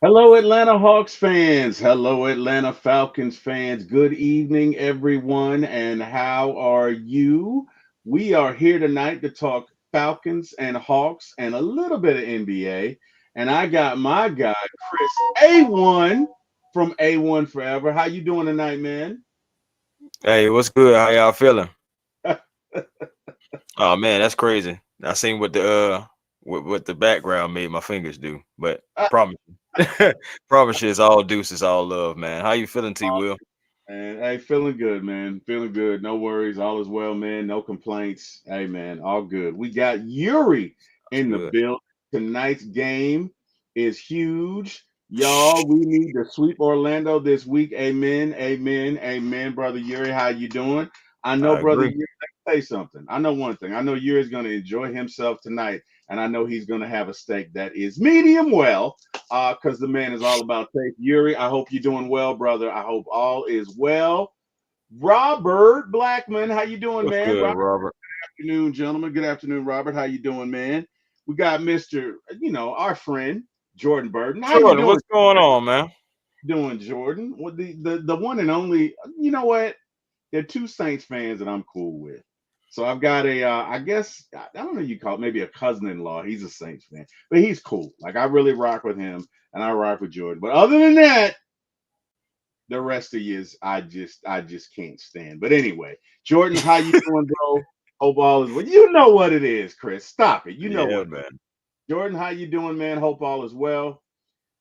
Hello, Atlanta Hawks fans. Hello, Atlanta Falcons fans. Good evening, everyone. And how are you? We are here tonight to talk Falcons and Hawks and a little bit of NBA. And I got my guy, Chris A1 from A1 Forever. How you doing tonight, man? Hey, what's good? How y'all feeling? Oh man, that's crazy. I seen what the what the background made my fingers do, but promise you, promise you, it's all deuces, all love, man. How you feeling, T-Will? And hey, feeling good, man. Feeling good. No worries. All is well, man. No complaints. Hey, man, all good. We got Yuri That's in the good. build. Tonight's game is huge. Y'all, we need to sweep Orlando this week. Amen. Amen. Amen. Brother Yuri, how you doing? I know, I brother agree. Yuri, let me say something. I know one thing. I know Yuri's going to enjoy himself tonight, and I know he's going to have a steak that is medium well because the man is all about taste. Yuri, I hope you're doing well, brother. I hope all is well. Robert Blackman, how you doing, What's man? good, Robert, Robert? good afternoon, gentlemen. Good afternoon, Robert. How you doing, man? We got Mister, our friend Jordan Burton. How you Jordan, doing? what's going on, man? Doing Jordan? Well, the one and only. You know what? There are two Saints fans that I'm cool with. So I've got a, I guess I don't know, you call it maybe a cousin-in-law. He's a Saints fan, but he's cool. Like I really rock with him, and I rock with Jordan. But other than that, the rest of you is I just can't stand. But anyway, Jordan, how you doing, bro? Hope all is well. You know what it is, Chris. Stop it. You know Yeah, what. man. Jordan, how you doing, man? Hope all is well.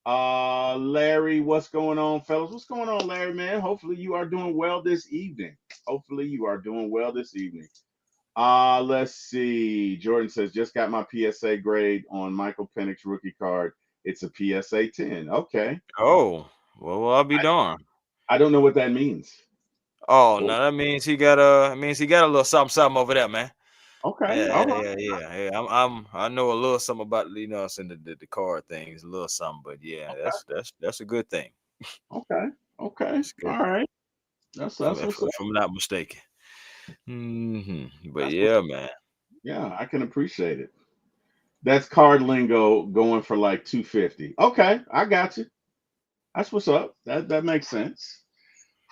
Larry, what's going on, fellas? What's going on, Larry, man? Hopefully you are doing well this evening. Hopefully you are doing well this evening. Let's see. Jordan says, just got my PSA grade on Michael Penix rookie card. It's a PSA 10. Okay. Oh, well, I'll be darned. I don't know what that means. Oh, Well, no, that means he got a little something, something over there, man. okay. Yeah, All yeah, right. yeah, yeah. Yeah. I know a little something about saying the card things, a little something, but yeah, Okay. that's a good thing. Okay. Okay. It's All good, right. That's what's up. if I'm not mistaken. But That's what's yeah, man. Yeah, I can appreciate it. That's card lingo going for like 250. Okay, I got you. That's what's up. That makes sense.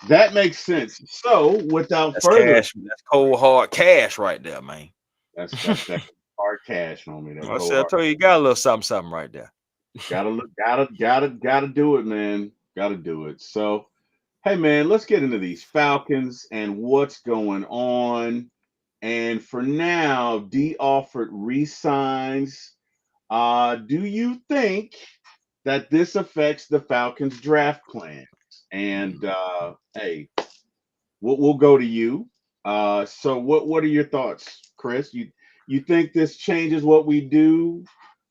That makes sense. So without That's further, cash. That's cold hard cash right there, man. that's hard cash, homie. That I cold said, I hard. told you, you got a little something, something right there. Gotta look, gotta do it, man. Gotta do it. So hey man, let's get into these Falcons and what's going on. And for now, D offered resigns. Do you think that this affects the Falcons draft plans? And hey, we'll go to you. So what are your thoughts, Chris? You think this changes what we do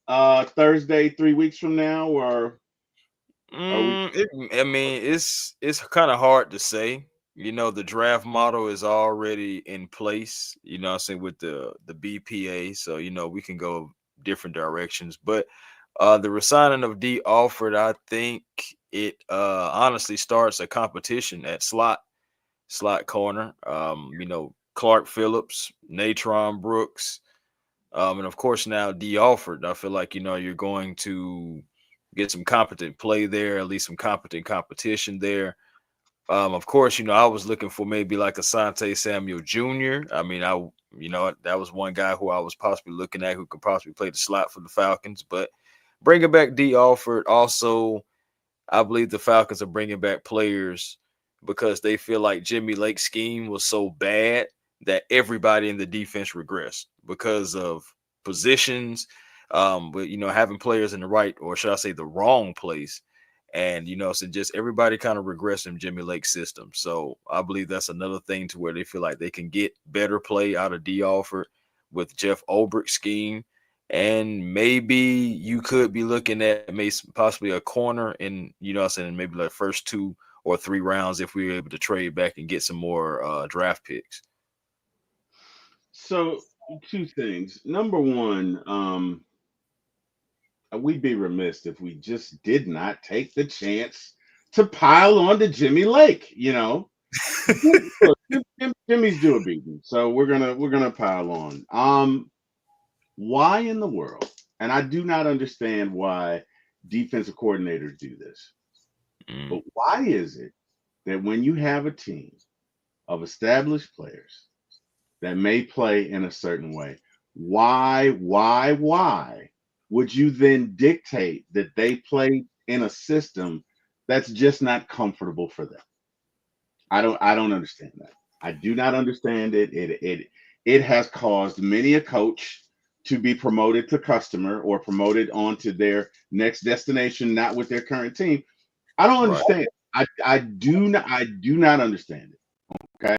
Thursday, 3 weeks from now, or are we? I mean, it's kind of hard to say. The draft model is already in place. I'm saying with the BPA, so we can go different directions. But the resigning of D Alford, I think it honestly starts a competition at slot corner. Clark Phillips, Natron Brooks, and of course now D Alford. I feel like you're going to get some competent play there, at least some competent competition there. Of course, I was looking for maybe like a Sante Samuel Jr. I mean, that was one guy who I was possibly looking at who could possibly play the slot for the Falcons. But bringing back D Alford, also, I believe the Falcons are bringing back players because they feel like Jimmy Lake's scheme was so bad that everybody in the defense regressed because of positions, but having players in the right, or should I say the wrong place. And so just everybody kind of regressed in Jimmy Lake's system. So I believe that's another thing to where they feel like they can get better play out of D Alford with Jeff Ulbricht's scheme, and maybe you could be looking at maybe possibly a corner in I'm saying maybe like first 2 or 3 rounds if we were able to trade back and get some more draft picks. So two things. Number one, we'd be remiss if we just did not take the chance to pile on to Jimmy Lake. Look, Jimmy's due a beating, so we're gonna pile on. Why in the world? And I do not understand why defensive coordinators do this. Mm. But why is it that when you have a team of established players that may play in a certain way, why would you then dictate that they play in a system that's just not comfortable for them? I don't understand that. I do not understand it. It has caused many a coach to be promoted to customer or promoted onto their next destination, not with their current team. I don't Right. understand. I do not understand it. Okay.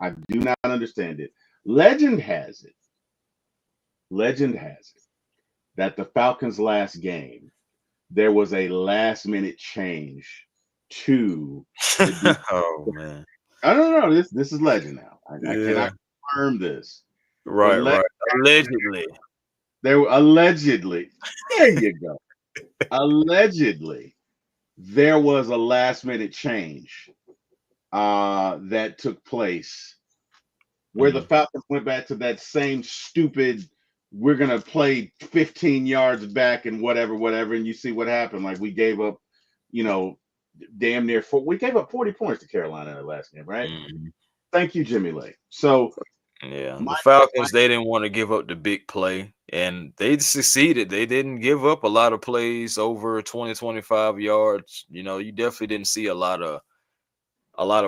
I do not understand it. Legend has it. Legend has it that the Falcons' last game, there was a last minute change to the defense. Oh man. I don't know. This is legend now. I Yeah. cannot confirm this, but Right. Right. Allegedly. there were allegedly. There you go. Allegedly, there was a last minute change that took place where the Mm. Falcons went back to that same stupid. We're gonna play 15 yards back and whatever, and you see what happened. Like we gave up, you know, damn near we gave up 40 points to Carolina in the last game, right? Mm. Thank you, Jimmy Lake. So Yeah, my, the Falcons, they didn't want to give up the big play, and they succeeded. They didn't give up a lot of plays over 20, 25 yards. You definitely didn't see a lot of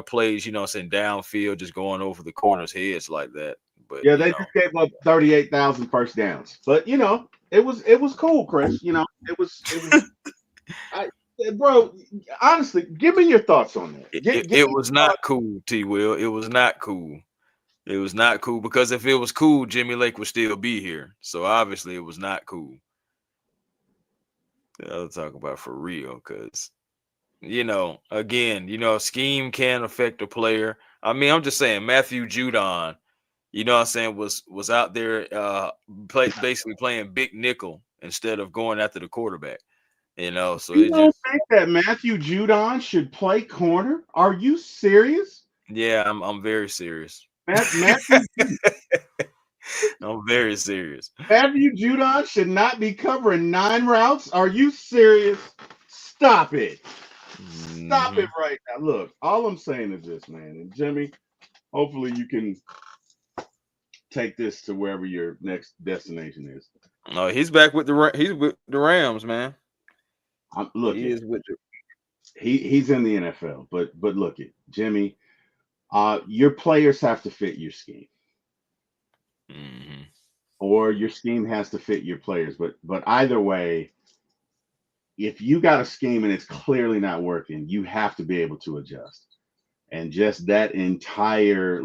plays, saying downfield, just going over the corners' heads like that. But yeah, they just gave up 38,000 first downs, but it was cool, Chris. It was. I, bro, honestly, give me your thoughts on that. it, Give, it, give it me was not cool, T-Will. It was not cool. It was not cool because if it was cool, Jimmy Lake would still be here. So obviously, it was not cool. I'll talk about for real because again, scheme can affect a player. I mean, I'm just saying Matthew Judon, what I'm saying, was out there basically playing big nickel instead of going after the quarterback. So You it don't just think that Matthew Judon should play corner? Are you serious? yeah, I'm very serious. Matthew I'm very serious. Matthew Judon should not be covering 9 routes. Are you serious? Stop it. Stop it Hmm. right now. Look, all I'm saying is this, man. And Jimmy, hopefully you can take this to wherever your next destination is. No, he's back with he's with the Rams, man. Look He it. is with the He's in the NFL, but look it, Jimmy. Your players have to fit your scheme, hmm or your scheme has to fit your players. But either way, if you got a scheme and it's clearly not working, you have to be able to adjust. And just that entire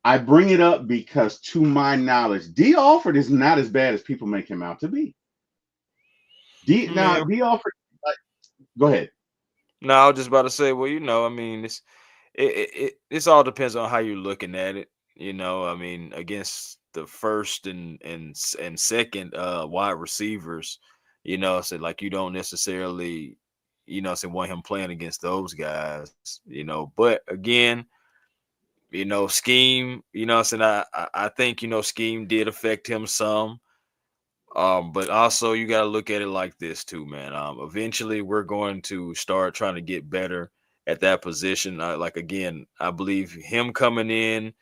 I bring it up because to my knowledge, D Alford is not as bad as people make him out to be. yeah. D Alford, go ahead. No, I was just about to say, well, I mean, this all depends on how you're looking at it. I mean, against the first and second wide receivers, so like you don't necessarily, say want him playing against those guys, But again, scheme, saying I think scheme did affect him some. But also you got to look at it like this too, man. Eventually we're going to start trying to get better at that position. Like again, I believe him coming in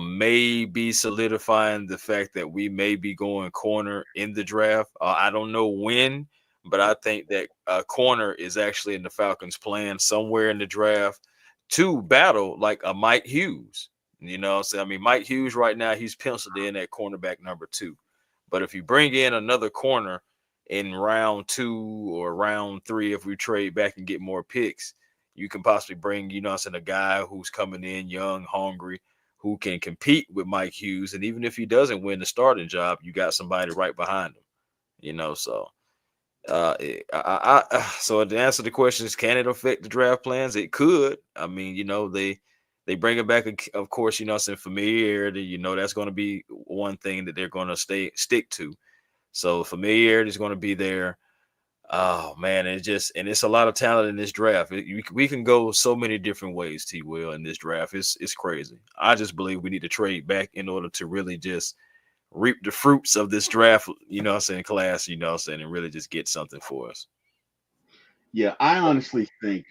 may be solidifying the fact that we may be going corner in the draft. I don't know when, but I think that corner is actually in the Falcons' plan somewhere in the draft to battle like a Mike Hughes. So I mean, Mike Hughes right now he's penciled in at cornerback number 2. But if you bring in another corner in round 2 or round 3, if we trade back and get more picks, you can possibly bring, a guy who's coming in young, hungry, who can compete with Mike Hughes. And even if he doesn't win the starting job, you got somebody right behind him, So, so to answer the question is, can it affect the draft plans? It could. I mean, they bring it back, of course, some familiarity. That's going to be one thing that they're going to stick to. So familiarity is going to be there. Oh man, it's a lot of talent in this draft. We can go so many different ways, T-Will, in this draft. It's crazy. I just believe we need to trade back in order to really just reap the fruits of this draft, you know what I'm saying, class, you know what I'm saying, and really just get something for us. Yeah, I honestly think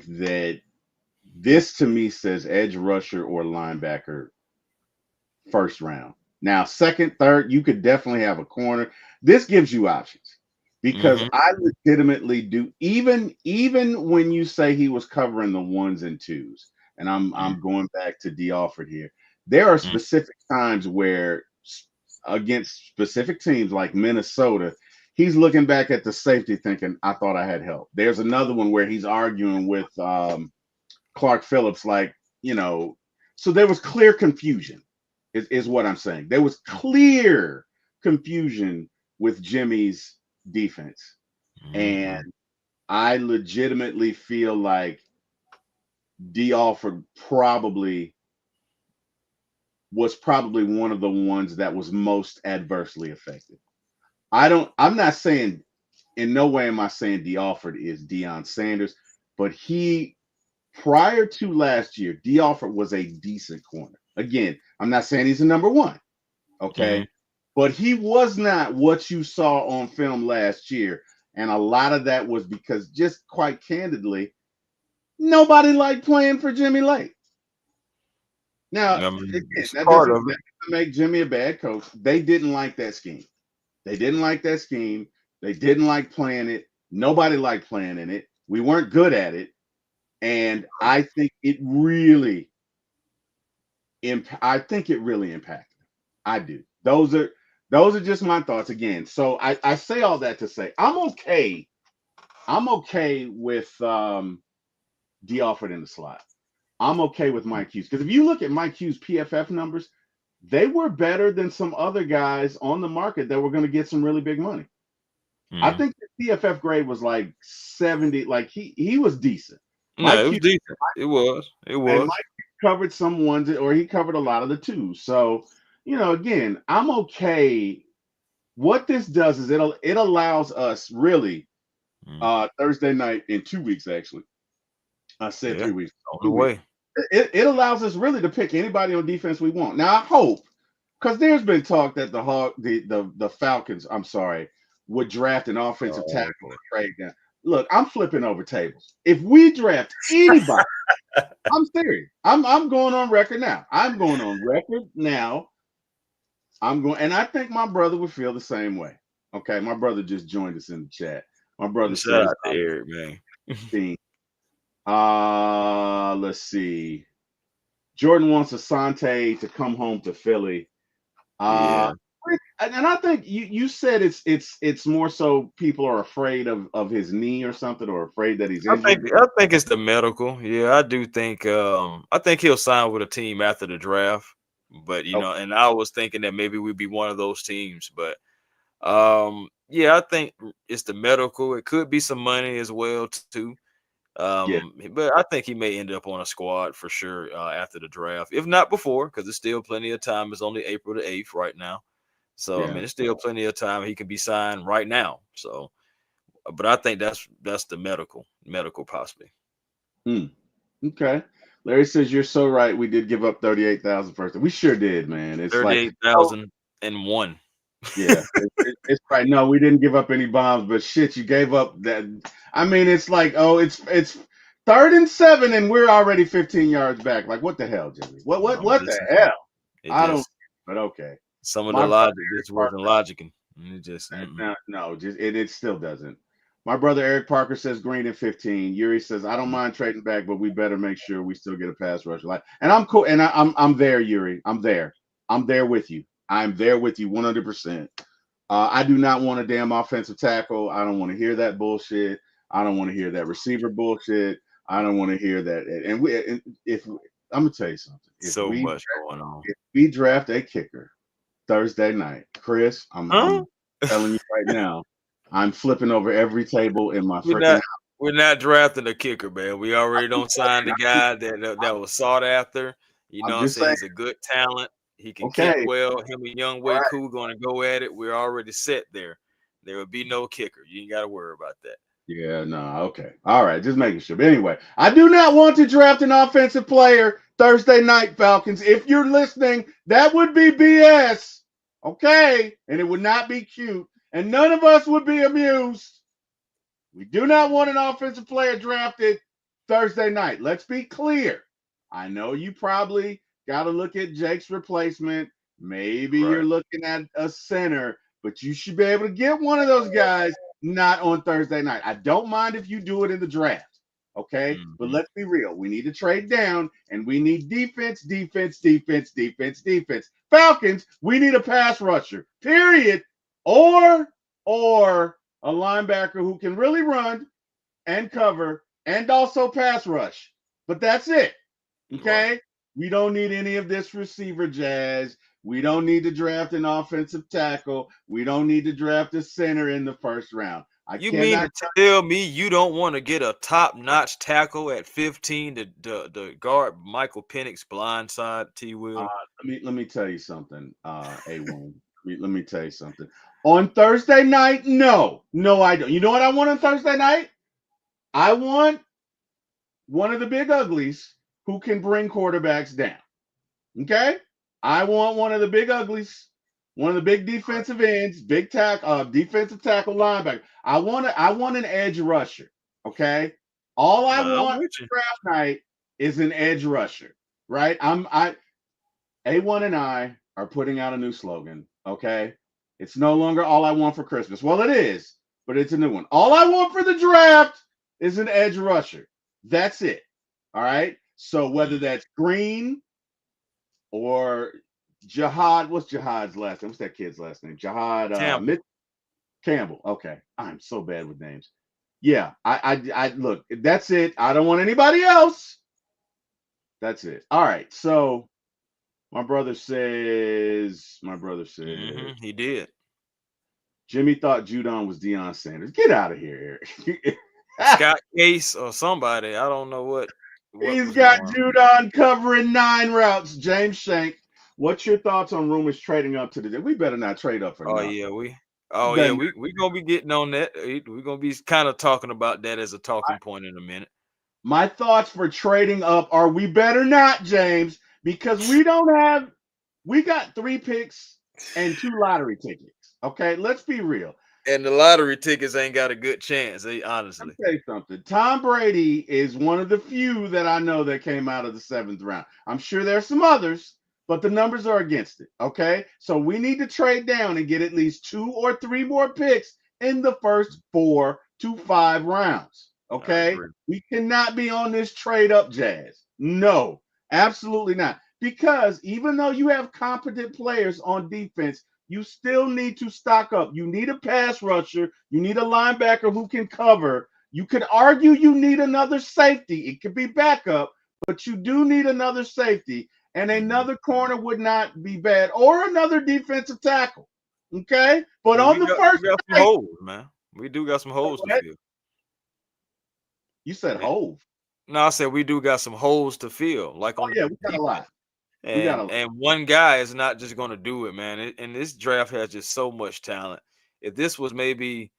that this to me says edge rusher or linebacker first round. Now, second, third, you could definitely have a corner. This gives you options because Mm-hmm. I legitimately do. Even when you say he was covering the ones and twos, and I'm going back to D Alford here. There are Mm-hmm. specific times where against specific teams like Minnesota, he's looking back at the safety thinking, I thought I had help. There's another one where he's arguing with Clark Phillips, like, you know, so there was clear confusion, is what I'm saying. There was clear confusion with Jimmy's defense. And Mm-hmm. I legitimately feel like D. Alford was probably one of the ones that was most adversely affected. I'm not saying, in no way am I saying D. Alford is Deion Sanders, but prior to last year, D. Alford was a decent corner. Again, I'm not saying he's a number one, Mm-hmm. okay? But he was not what you saw on film last year. And a lot of that was because, just quite candidly, nobody liked playing for Jimmy Lake. Now, again, It's that part doesn't, of that it. doesn't make Jimmy a bad coach. They didn't like that scheme. They didn't like that scheme. They didn't like playing it. Nobody liked playing in it. We weren't good at it. And I think it really impacted. I do. Those are just my thoughts again. So I say all that to say I'm okay. I'm okay with D Alford in the slot. I'm okay with Mike Hughes because if you look at Mike Hughes' PFF numbers, they were better than some other guys on the market that were going to get some really big money. I Mm-hmm. think the PFF grade was like 70. Like he was decent. No, Mike it was Hughes decent. It was. It and was. Mike covered some ones, or he covered a lot of the twos. So again, I'm okay. What this does is it allows us really Mm. Thursday night in 2 weeks actually. I said Yeah, 3 weeks, on the 2 weeks. way. It allows us really to pick anybody on defense we want. Now I hope, because there's been talk that the Falcons, I'm sorry, would draft an offensive tackle Oh boy. and trade down. Look, I'm flipping over tables. If we draft anybody, I'm serious. I'm going on record now. I'm going on record now. And I think my brother would feel the same way. Okay, my brother just joined us in the chat. My brother Shout says, out to Eric, man. let's see. Jordan wants Asante to come home to Philly. Uh, Yeah. and I think you said it's more so people are afraid of his knee or something, or afraid that he's injured. I think it's the medical. Yeah, I do think I think he'll sign with a team after the draft. But Okay, and I was thinking that maybe we'd be one of those teams. But yeah, I think it's the medical. It could be some money as well too. yeah, But I think he may end up on a squad for sure after the draft, if not before, because there's still plenty of time. It's only April the 8th right now. So I mean, yeah. there's still plenty of time. He can be signed right now. So but I think that's the medical possibly. Hmm. Okay. Larry says you're so right. We did give up 38,000 first. We sure did, man. It's like, oh 38,001. yeah, it's right. No, we didn't give up any bombs, but shit, you gave up that. I mean, it's like, oh, it's third and 7, and we're already 15 yards back. Like, what the hell, Jimmy? I'm What just the saying. hell? It I don't. just But okay, some of the my brother logic Eric just Parker. wasn't logicking. It just No, no, just it still doesn't. My brother Eric Parker says Green at 15. Yuri says I don't mind trading back, but we better make sure we still get a pass rusher. Like, and I'm cool, and I'm there, Yuri. I'm there. I'm there with you. I'm there with you 100%. I do not want a damn offensive tackle. I don't want to hear that bullshit. I don't want to hear that receiver bullshit. I don't want to hear that. And if I'm gonna tell you something, so much going on. if we draft a kicker Thursday night, Chris, Huh? I'm telling you right now, I'm flipping over every table in my We're freaking not house. we're not drafting a kicker, man. We already don't sign the guy that was sought after. You know I'm what I'm just saying? saying, He's a good talent. He can kick okay, well. Him and Young all Way right, Cool gonna go at it. We're already set there. There will be no kicker. You ain't gotta worry about that. Yeah, no, okay. All right, just making sure. But anyway, I do not want to draft an offensive player Thursday night, Falcons. If you're listening, that would be BS. Okay? And it would not be cute. And none of us would be amused. We do not want an offensive player drafted Thursday night. Let's be clear. I know you probably got to look at Jake's replacement. Maybe you're Right. looking at a center, but you should be able to get one of those guys not on Thursday night. I don't mind if you do it in the draft. Okay. But Mm-hmm. let's be real. We need to trade down and we need defense, defense, defense, defense, defense. Falcons, we need a pass rusher, period. Or a linebacker who can really run and cover and also pass rush. But that's it. Right. Okay. We don't need any of this receiver jazz. We don't need to draft an offensive tackle. We don't need to draft a center in the first round. I You mean cannot. to tell me you don't want to get a top-notch tackle at 15 to guard Michael Penix's blind side, Uh, T-Will? let me tell you something, A1. Let me tell you something. On Thursday night, no, I don't. You know what I want on Thursday night? I want one of the big uglies who can bring quarterbacks down. Okay? I want one of the big uglies, one of the big defensive ends, defensive tackle linebacker. I want an edge rusher. Okay? All I Nah, I'm want with for you. draft night is an edge rusher. Right? A1 and I are putting out a new slogan. Okay? It's no longer all I want for Christmas. Well, it is, but it's a new one. All I want for the draft is an edge rusher. That's it. All right. So whether that's Green or Jihad, what's Jihad's last name? What's that kid's last name? Jihad Campbell. Campbell. Okay. I'm so bad with names. Yeah. I look, that's it. I don't want anybody else. That's it. All right. So my brother says, He did. Jimmy thought Judon was Deion Sanders. Get out of here, Eric. Scott Case or somebody. I don't know what He's was got going on. Judon covering 9 routes. James Shank, what's your thoughts on rumors trading up to the day? We better not trade up for Oh nothing. yeah, we Better we gonna be getting on that. We're gonna be kind of talking about that as a talking point in a minute. My thoughts for trading up are we better not, James, because we got 3 picks and 2 lottery tickets. Okay, let's be real. And the lottery tickets ain't got a good chance, Let me honestly. tell you something. Tom Brady is one of the few that I know that came out of the 7th round. I'm sure there's some others, but the numbers are against it. Okay. So we need to trade down and get at least 2 or 3 more picks in the first 4 to 5 rounds. I Okay. agree. We cannot be on this trade up jazz. No, absolutely not. Because even though you have competent players on defense, you still need to stock up. You need a pass rusher. You need a linebacker who can cover. You could argue you need another safety. It could be backup, but you do need another safety. And Mhm. another corner would not be bad, or another defensive tackle. Okay. But Well, on the first we got some night, holes, man. We do got some holes to what? fill. You said Eh, Hove. No, I said we do got some holes to fill, like Oh, on yeah, we the got a defense. lot. We got a And lot. one guy is not just going to do it, man. And this draft has just so much talent. If this was maybe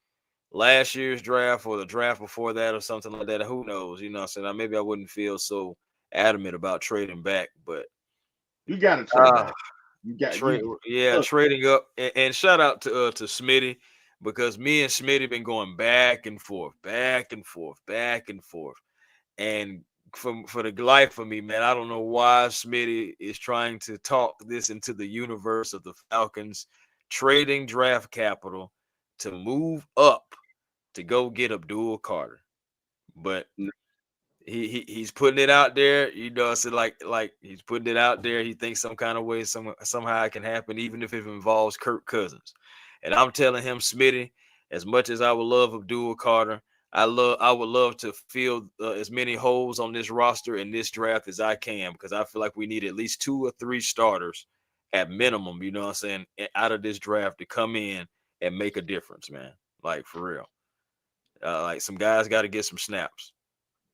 last year's draft or the draft before that or something like that, who knows? You know what I'm saying? Maybe I wouldn't feel so adamant about trading back, but You got to trade uh back. You got trade you yeah, look. trading up and shout out to Smitty because me and Smitty been going back and forth, back and forth, back and forth. And for the life of me, man, I don't know why Smitty is trying to talk this into the universe of the Falcons trading draft capital to move up to go get Abdul Carter. But he's putting it out there, you know. So like he's putting it out there. He thinks some kind of way, somehow it can happen, even if it involves Kirk Cousins. And I'm telling him, Smitty, as much as I would love Abdul Carter, I would love to fill as many holes on this roster in this draft as I can because I feel like we need at least 2 or 3 starters at minimum. You know what I'm saying? Out of this draft to come in and make a difference, man. Like for real. Like some guys got to get some snaps.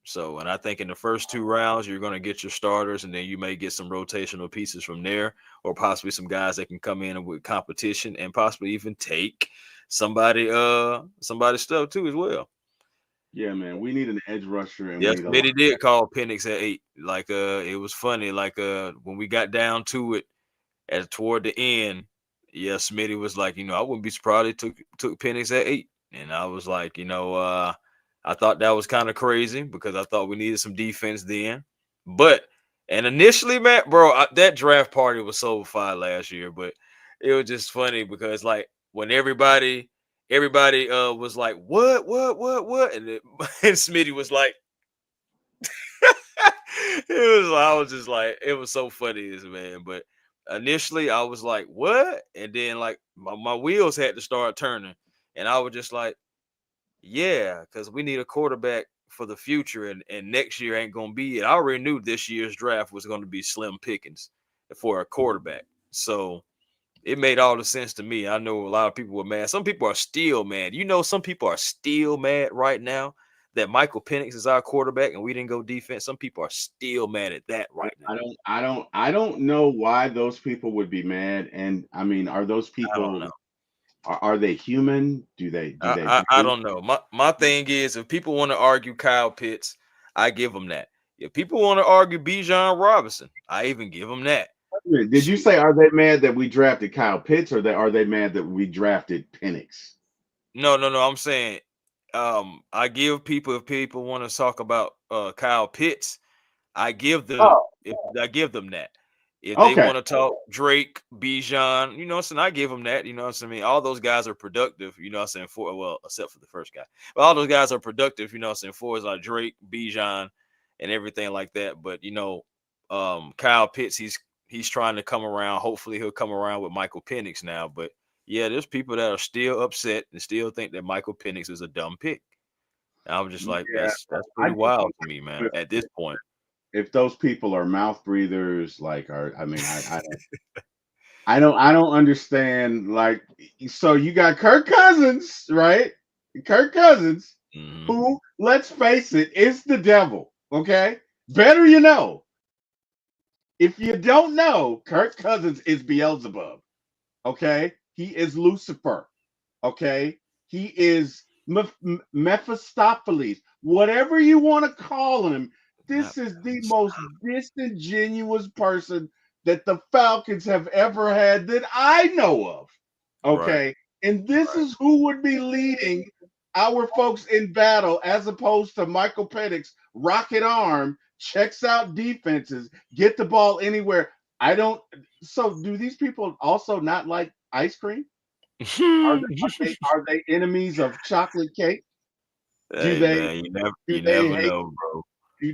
So, and I think in the first 2 rounds, you're going to get your starters, and then you may get some rotational pieces from there, or possibly some guys that can come in with competition and possibly even take somebody's stuff too as well. Yeah, man. We need an edge rusher and we Yes, need a line. Smitty did call Penix at 8. Like it was funny. Like when we got down to it at toward the end, yeah, Smitty was like, I wouldn't be surprised he took Penix at 8. And I was like, I thought that was kind of crazy because I thought we needed some defense then. But and initially, man, bro, that draft party was so fun last year, but it was just funny because like when everybody was like, what? And, and Smitty was like, I was just like, it was so funny, man. But initially, I was like, what? And then like my wheels had to start turning, and I was just like, yeah, because we need a quarterback for the future, and next year ain't gonna be it. I already knew this year's draft was gonna be slim pickings for a quarterback, so it made all the sense to me. I know a lot of people were mad. Some people are still mad. Some people are still mad right now that Michael Penix is our quarterback and we didn't go defense. Some people are still mad at that right now. I don't know why those people would be mad. And I mean, are those I don't people know. are they human? Do they I breathe? don't know. My thing is, if people want to argue Kyle Pitts, I give them that. If people want to argue Bijan Robinson, I even give them that. Did you say are they mad that we drafted Kyle Pitts, or are they mad that we drafted Penix? No. I'm saying, I give people if people want to talk about Kyle Pitts, I give them Oh, that. If they okay. want to talk Drake, Bijan, what I'm saying, I give them that. You know what I mean? All those guys are productive, you know what I'm saying, except for the first guy. But all those guys are productive, you know what I'm saying, for is like Drake, Bijan, and everything like that. But Kyle Pitts, he's trying to come around. Hopefully he'll come around with Michael Penix now. But yeah, there's people that are still upset and still think that Michael Penix is a dumb pick. And I was just like, Yeah, that's I pretty just wild don't to me, man, know at this point. if those people are mouth breathers. Like, I mean, I don't understand. Like, so you got Kirk Cousins, right? Kirk Cousins, Mhm. who, let's face it, is the devil. Okay, better you know. If you don't know, Kirk Cousins is Beelzebub. Okay, he is Lucifer. Okay, he is Mephistopheles. Whatever you want to call him, Not this is the stop. most disingenuous person that the Falcons have ever had that I know of. Right. Okay, and this is who would be leading our folks in battle as opposed to Michael Penix, rocket arm, checks out defenses, get the ball anywhere. I don't. So, do these people also not like ice cream? Are they enemies of chocolate cake? Do Hey they man, do you they never hate know, bro.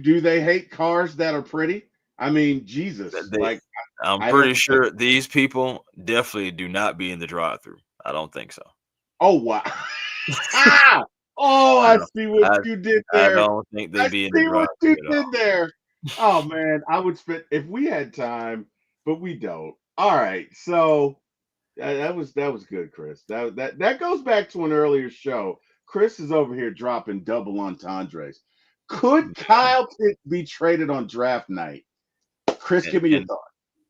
do they hate cars that are pretty? I mean, That Jesus, they like I'm I don't. pretty sure these people definitely do not be in the drive-through. I don't think so. Oh wow! Ah! Oh, I I don't see what I you did I there. don't think they I be in the see what you drive-through at did all. there. Oh man, I would spend if we had time, but we don't. All right, so that was good, Chris. That goes back to an earlier show. Chris is over here dropping double entendres. Could Kyle Pitts be traded on draft night? Chris, And give me your and thought.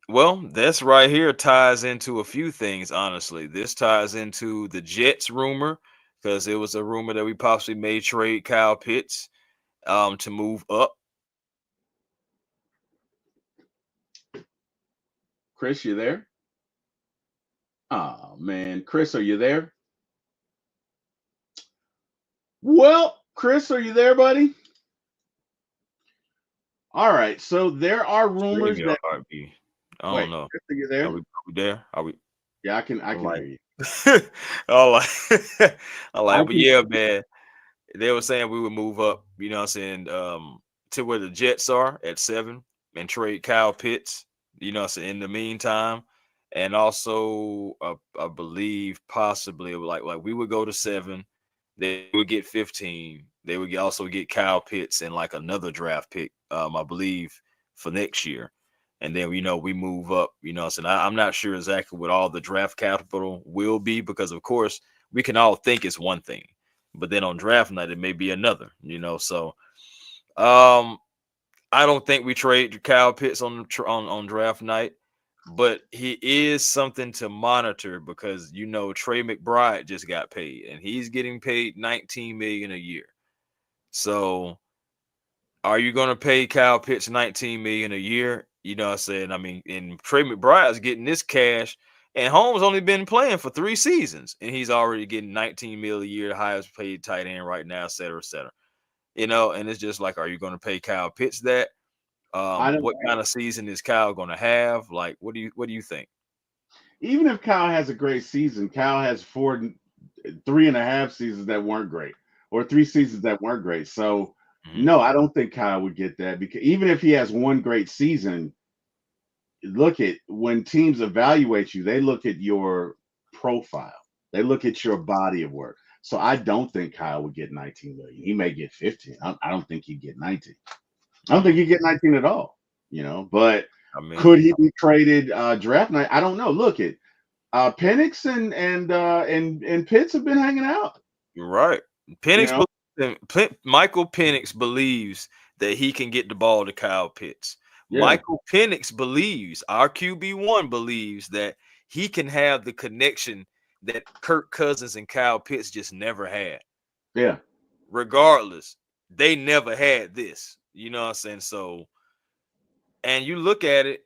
well, this right here ties into a few things, honestly. This ties into the Jets rumor because it was a rumor that we possibly may trade Kyle Pitts to move up. Chris, you there? Oh man, Chris, are you there? Well, Chris, are you there, buddy? All right. So there are rumors StreamYard that be. I don't wait, know. Chris, are you Are there? we there? Are we? Yeah, I I'm can like, hear you. I'm like, I'm I like, but can. yeah, man. They were saying we would move up, you know what I'm saying, to where the Jets are at 7 and trade Kyle Pitts, you know what I'm saying, in the meantime. And also, I believe possibly like we would go to 7, they would get 15. They would also get Kyle Pitts and like another draft pick, I believe, for next year. And then, we move up, you know what I'm saying. I'm not sure exactly what all the draft capital will be because, of course, we can all think it's one thing, but then on draft night it may be another, so um I don't think we trade Kyle Pitts on draft night, but he is something to monitor because Trey McBride just got paid and he's getting paid 19 million a year. So are you going to pay Kyle Pitts 19 million a year? You know what I'm saying? I mean, and Trey McBride's getting this cash, and Holmes only been playing for 3 seasons, and he's already getting 19 million a year, the highest paid tight end right now, et cetera, et cetera. You know, and it's just like, are you going to pay Kyle Pitts that? I don't. What kind of season is Kyle going to have? Like, what do you think? Even if Kyle has a great season, Kyle has 3.5 seasons that weren't great, or 3 seasons that weren't great. So Mhm. no, I don't think Kyle would get that, because even if he has one great season, look at when teams evaluate you, they look at your profile, they look at your body of work. So I don't think Kyle would get 19 million. He may get 15. I don't think he'd get 19. I don't think Mm. he'd get 19 at all. But I mean, could he be traded draft night? I don't know. Look at Penix and Pitts have been hanging out. you're right. You Penix, know, Michael Penix believes that he can get the ball to Kyle Pitts. yeah, Michael Penix believes, our QB1 believes that he can have the connection that Kirk Cousins and Kyle Pitts just never had. yeah. Regardless, they never had this. You know what I'm saying? So, and you look at it,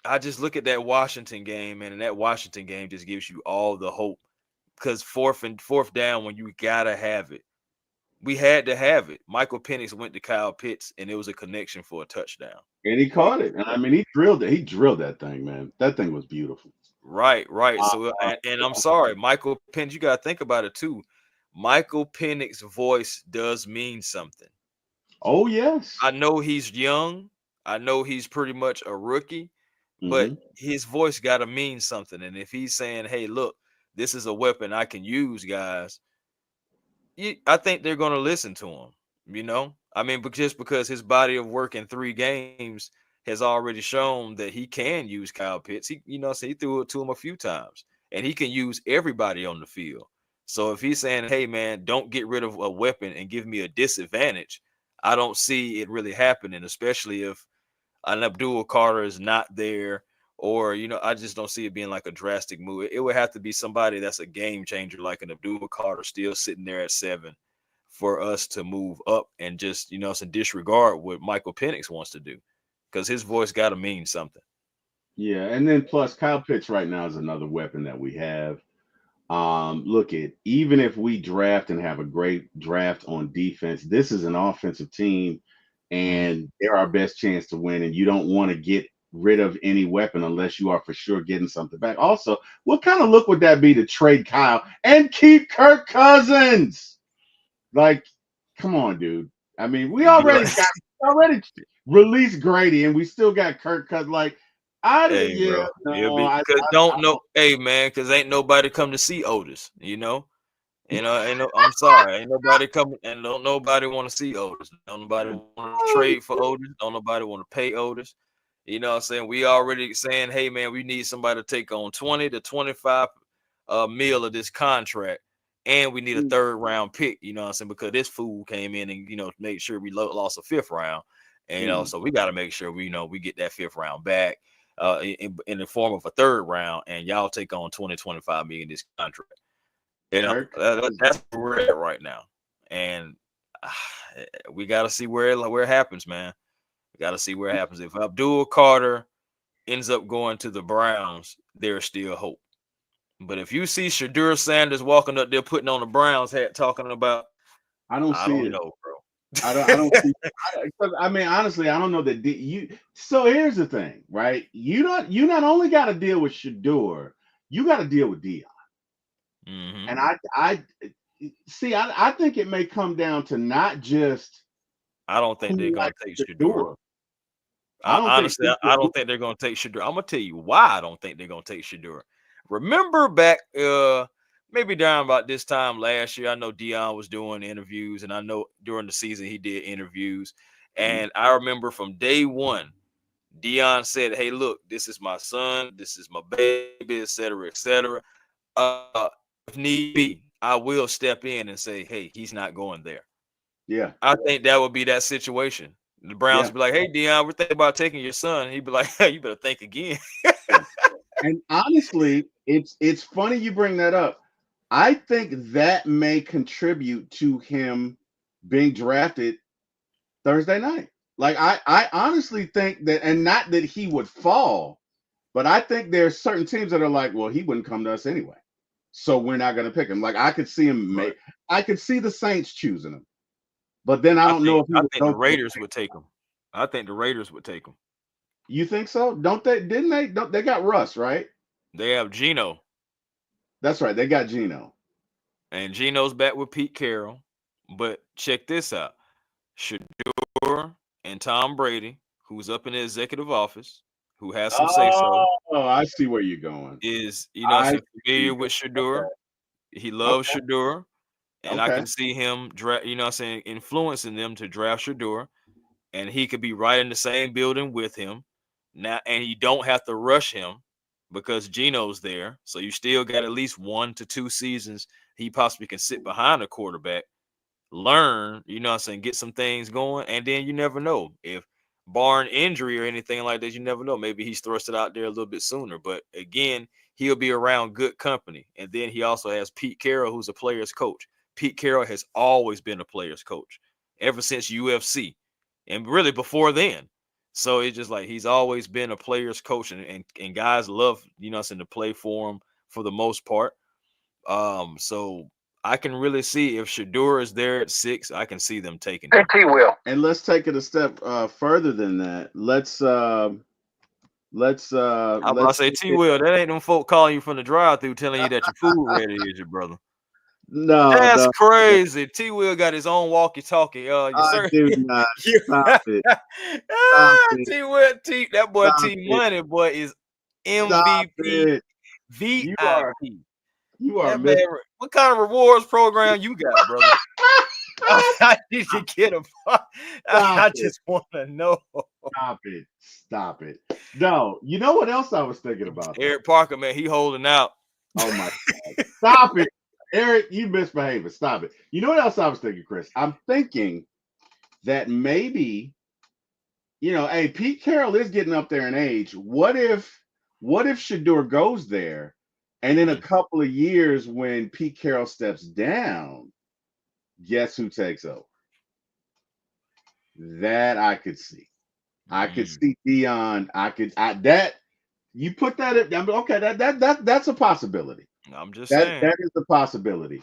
I just look at that Washington game, and that Washington game just gives you all the hope, because fourth down when you gotta have it. We had to have it. Michael Penix went to Kyle Pitts, and it was a connection for a touchdown. And he caught it. And I mean, he drilled it. He drilled that thing, man. That thing was beautiful. Right, right. So, Uh, and I'm sorry, Michael Penix, you got to think about it too. Michael Penix's voice does mean something. oh yes. I know he's young. I know he's pretty much a rookie, but Hmm. his voice got to mean something. And if he's saying, "Hey, look, this is a weapon I can use, guys," I think they're going to listen to him. You know, I mean, but just because his body of work in 3 games has already shown that he can use Kyle Pitts. So he threw it to him a few times, and he can use everybody on the field. So if he's saying, "Hey, man, don't get rid of a weapon and give me a disadvantage," I don't see it really happening, especially if an Abdul Carter is not there, or I just don't see it being like a drastic move. It would have to be somebody that's a game changer, like an Abdul Carter still sitting there at 7, for us to move up and just some disregard what Michael Penix wants to do, because his voice got to mean something. Yeah, and then plus Kyle Pitts right now is another weapon that we have. Look at, even if we draft and have a great draft on defense, this is an offensive team, Mhm. and they're our best chance to win. And you don't want to get rid of any weapon unless you are for sure getting something back. Also, what kind of look would that be to trade Kyle and keep Kirk Cousins? Like, come on, dude. I mean, we It'd be like, already released Grady, and we still got Kirk Cousins. Like, hey, yeah, bro, it'll no, be because don't know, hey, man, because ain't nobody come to see Otis, ain't no. I'm sorry, ain't nobody coming, and don't nobody want to see Otis. Don't nobody want to trade for Otis. Don't nobody want to pay Otis. You know what I'm saying? We already saying, hey man, we need somebody to take on 20 to 25 mil of this contract, and we need a third round pick. You know what I'm saying? Because this fool came in and made sure we lost a fifth round, and so we got to make sure we get that fifth round back. In the form of a third round, and y'all take on 20-25 million this contract. Kirk. That's where we're at right now, and we got to see where it happens, man. We got to see where it happens. If Abdul Carter ends up going to the Browns, there's still hope. But if you see Shadur Sanders walking up there putting on the Browns hat, talking about, I don't I see don't it. know, I don't. bro. I don't see. 'Cause, I mean, honestly, I don't know that you. So here's the thing, right? You not only got to deal with Shador, you got to deal with Dion. Hmm. And I see. I think it may come down to not just I don't think they're who gonna likes take Shadur. Shador. I don't think Honestly, I don't think they're gonna take Shadur. I'm gonna tell you why I don't think they're gonna take Shadur. Remember back, maybe down about this time last year, I know Dion was doing interviews, and I know during the season he did interviews, and I remember from day one, Dion said, "Hey, look, this is my son, this is my baby, etc., etc. If need be, I will step in and say, hey, he's not going there." Yeah, I think that would be that situation. The Browns yeah, would be like, "Hey, Dion, we're thinking about taking your son." He'd be like, "Hey, you better think again." yeah. And honestly, it's funny you bring that up. I think that may contribute to him being drafted Thursday night. Like I honestly think that, and not that he would fall, but I think there's certain teams that are like, well, he wouldn't come to us anyway, so we're not going to pick him. Like I could see him Right. make, I could see the Saints choosing him, but then I I don't know think if he I would think go the to the Raiders would Saints. take him. I think the Raiders would take him. You think so? Don't they? Didn't they? Don't, they got Russ, right? They have Geno, That's right. They got Geno. and Geno's back with Pete Carroll. But check this out: Shador and Tom Brady, who's up in the executive office, who has some say so, Oh, I see where you're going. is I see where familiar you're with going. Shador. He Okay. loves Shador, and I Okay. can see him influencing them to draft Shador, and he could be right in the same building with him now, and you don't have to rush him because Geno's there. So you still got at least 1 to 2 seasons he possibly can sit behind a quarterback, learn, get some things going, and then you never know if barring injury or anything like that, you never know. Maybe he's thrusted out there a little bit sooner. But again, he'll be around good company. And then he also has Pete Carroll, who's a player's coach. Pete Carroll has always been a player's coach ever since UFC and really before then. So it's just like he's always been a player's coach, and guys love, to play for him for the most part. So I can really see if Shador is there at 6, I can see them taking him. T-Will. And let's take it a step further than that. How about I say T-Will? That ain't them folk calling you from the drive-through telling you that your food ready, is your brother? no, That's no, crazy. T-Will got his own walkie-talkie. Yes, I sir. do not. Stop it. Stop it. T-Will, that boy Stop T it. Money boy is Stop MVP, it. You are VIP. you are That man, missing. what kind of rewards program you got, brother? I need to get him. I it. just want to know. Stop it. Stop it. No, you know what else I was thinking about? Eric Parker, man, he holding out. Oh my God. Stop it. Eric, you misbehaving. Stop it. You know what else I was thinking, Chris? I'm thinking that maybe, hey, Pete Carroll is getting up there in age. What if Shador goes there, and in a couple of years when Pete Carroll steps down, guess who takes over? That I could see. I could see Dion. That you put that in. I mean, okay, that's a possibility. I'm just That saying. that is a possibility.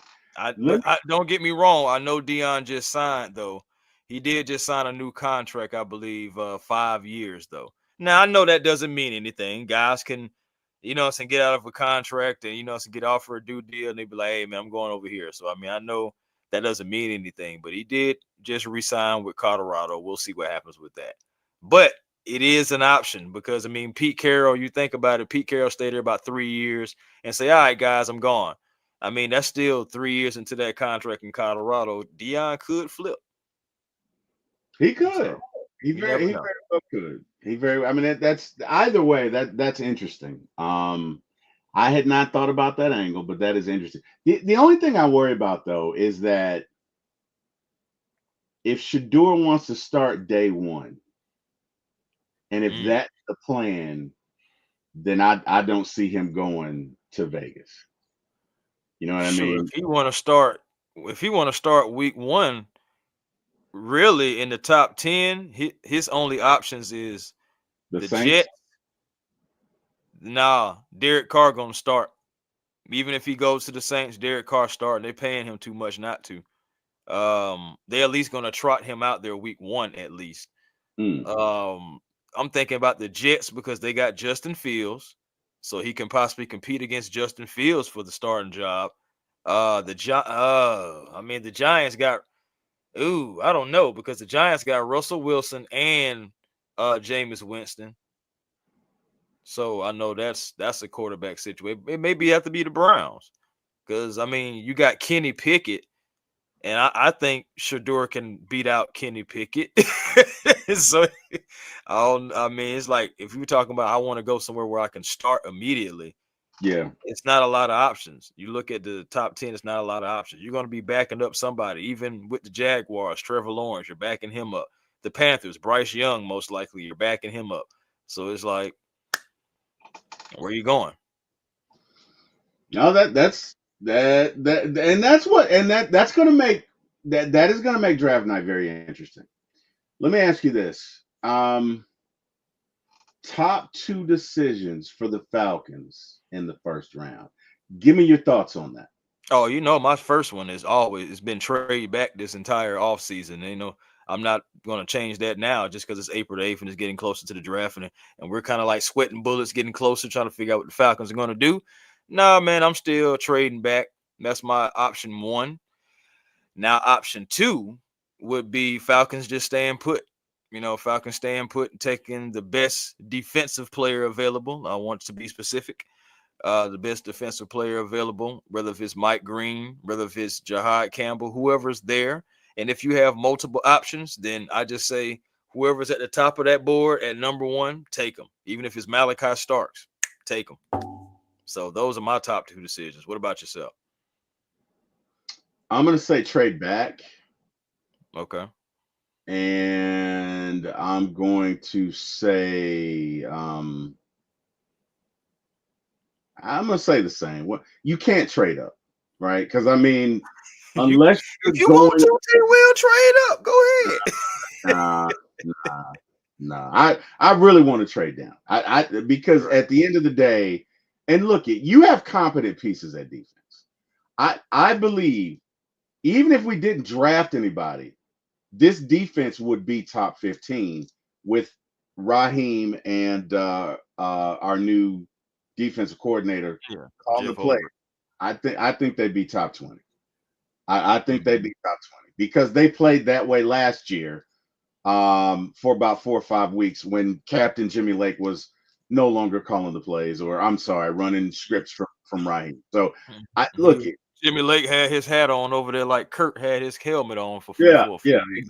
Don't get me wrong. I know Dion just signed though. He did just sign a new contract, I believe, 5 years though. Now I know that doesn't mean anything. Guys can, get out of a contract and get offered a new deal, and they be like, "Hey man, I'm going over here." So I mean, I know that doesn't mean anything, but he did just resign with Colorado. We'll see what happens with that. But it is an option because I mean, Pete Carroll. You think about it. Pete Carroll stayed there about 3 years and say, "All right, guys, I'm gone." I mean, that's still 3 years into that contract in Colorado. Dion could flip. He could. So, He you very never he know. very well could. He very. I mean, that's either way. That's interesting. I had not thought about that angle, but that is interesting. The only thing I worry about though is that if Shador wants to start day one, and if that's the plan, then I don't see him going to Vegas. You know what I Sure. mean? If he want to start week 1, really in the top 10, his only options is The the Saints. Jets. Nah, Derek Carr gonna start. Even if he goes to the Saints, Derek Carr starting. They're paying him too much not to. They at least gonna trot him out there week 1 at least. Mm. I'm thinking about the Jets because they got Justin Fields, so he can possibly compete against Justin Fields for the starting job. The Giants got. Ooh, I don't know because the Giants got Russell Wilson and Jameis Winston. So I know that's a quarterback situation. It maybe have to be the Browns because I mean you got Kenny Pickett, and I think Shador can beat out Kenny Pickett. So I mean it's like if you're talking about I want to go somewhere where I can start immediately. Yeah. It's not a lot of options. You look at the top 10, it's not a lot of options. You're going to be backing up somebody, even with the Jaguars, Trevor Lawrence, you're backing him up. The Panthers, Bryce Young, most likely, you're backing him up. So it's like, where are you going? No, that's that and that's what and that's gonna make that is going to make draft night very interesting. Let me ask you this: top two decisions for the Falcons in the first round. Give me your thoughts on that. Oh, my first one is always it's been trade back this entire offseason. And, I'm not going to change that now just because it's April the 8th and it's getting closer to the draft. And we're kind of like sweating bullets, getting closer, trying to figure out what the Falcons are going to do. Nah, man, I'm still trading back. That's my option one. Now, option two would be Falcons just staying put. Falcons staying put and taking the best defensive player available. I want to be specific. The best defensive player available, whether if it's Mike Green, whether if it's Jahad Campbell, whoever's there. And if you have multiple options, then I just say whoever's at the top of that board at number one, take them. Even if it's Malachi Starks, take them. So those are my top two decisions. What about yourself? I'm going to say trade back, Okay. and I'm going to say I'm going to say the same. What you can't trade up, right? Because I mean, You, unless if you're you want going, to, T-Will, trade up. Go ahead. nah, nah, nah. I really want to trade down. I because at the end of the day, and look, you have competent pieces at defense. I believe even if we didn't draft anybody, this defense would be top 15 with Raheem and our new defensive coordinator Yeah, calling the Jeff play. Over. I think they'd be top 20. I think they'd Mhm. be top 20 because they played that way last year for about 4 or 5 weeks when Captain Jimmy Lake was no longer calling the plays, or I'm sorry, running scripts from Raheem. So I look it. Jimmy Lake had his hat on over there like Kurt had his helmet on Yeah, for a yeah, few weeks.